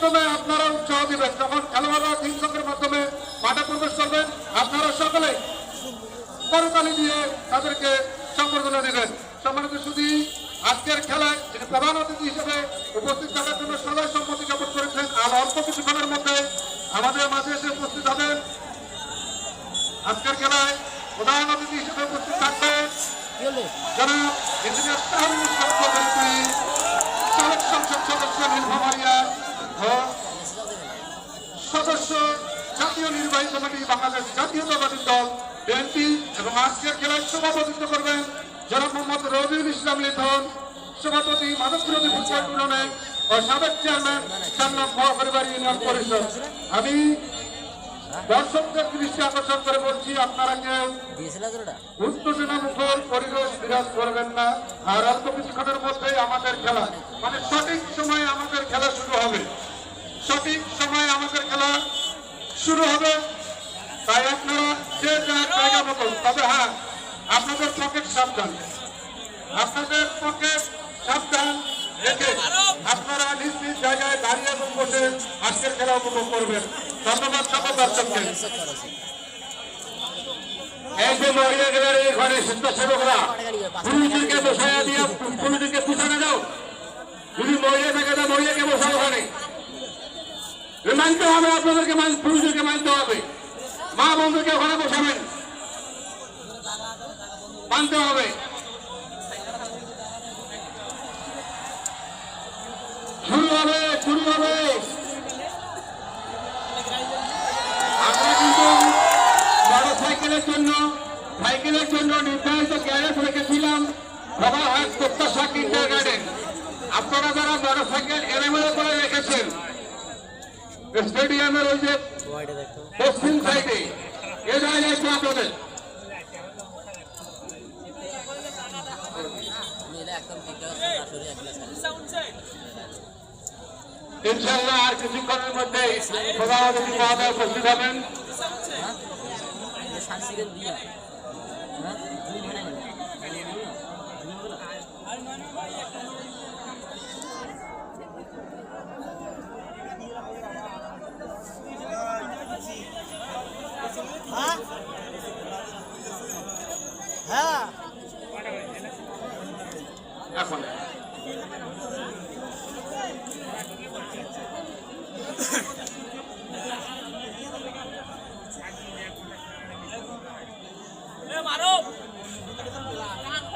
মাধ্যমে আপনারা উৎসাহ দিবেন। যখন খেলোয়াড়রা টিম সংঘের মাধ্যমে মাঠে প্রবেশ করবেন, আপনারা সকলে করতালি দিয়ে তাদেরকে সংবর্ধনা দিবেন। সম্মানিত সুধী, আজকের খেলায় যিনি প্রধান অতিথি হিসেবে উপস্থিত থাকার জন্য সবাই সম্মতি জ্ঞাপন করেছেন, আর অল্প কিছুক্ষণের মধ্যে আমাদের মাঝে এসে উপস্থিত হবেন। আজকের খেলায় প্রধান অতিথি হিসেবে উপস্থিত থাকবেন জনাব ইঞ্জিনিয়ার তাহরুল ইসলাম চৌধুরী, সাবেক সংসদ সদস্য নীলফামারীয়া ও সদস্য জাতীয় নির্বাহী কমিটি বাংলাদেশ জাতীয়তাবাদী দল বিএনপি, এবং আজকের খেলায় সভাপতিত্ব করবেন জনাব মোহাম্মদ রবিউল ইসলাম লিথন, সভাপতি মাদক বিরোধী ফুটবল টুর্নামেন্ট ও সাবেক চেয়ারম্যান সান্নাম পরিবার ইউনিয়ন পরিষদ। আমি দর্শকদের দৃষ্টি আকর্ষণ করে বলছি, আপনারা কেউ উত্তেজনা মুখর পরিবেশ বিরাজ করবেন না। আর অল্প কিছুক্ষণের মধ্যেই আমাদের খেলা, মানে সঠিক সময়ে আমাদের খেলা শুরু হবে, সঠিক সময়ে আমাদের খেলা শুরু হবে। তাই আপনারা যে যার জায়গা মতো, তবে হ্যাঁ, আপনাদের পকেট সাবধান, আপনাদের পকেট সাবধান রেখে আপনারা নিজ নিজ জায়গায় দাঁড়িয়ে এবং বসে আজকের খেলা উপভোগ করবেন। ধন্যবাদ সকল দর্শককে। এই যে মহিলা গেলের ঘরে স্বেচ্ছাসেবকরা পুরুষদেরকে বসাইয়া দিয়ে পুরুষদেরকে পুষানো যাও, যদি মহিলা থাকে তা মহিলাকে বসাও, ওখানে মানতে হবে, আপনাদেরকে পুরুষদেরকে মানতে হবে, মা বন্ধুকে ওখানে বসাবেন, মানতে হবে। শুরু হবে, শুরু হবে। আমরা কিন্তু মোটরসাইকেলের জন্য নির্ধারিত গ্যারেজ রেখেছিলাম সভাঘাট প্রত্যাশা কিন্ডার গার্ডেন। আপনারা যারা মোটরসাইকেল এলোমেলো করে রেখেছেন স্টেডিয়ামের ওই যে পশ্চিম সাইডে, এ জায়গায় একটু আপনাদের ইনশাল্লাহ আর কিছুক্ষণের মধ্যে প্রধান অতিথি মহোদয় উপস্থিত হবেন। এখন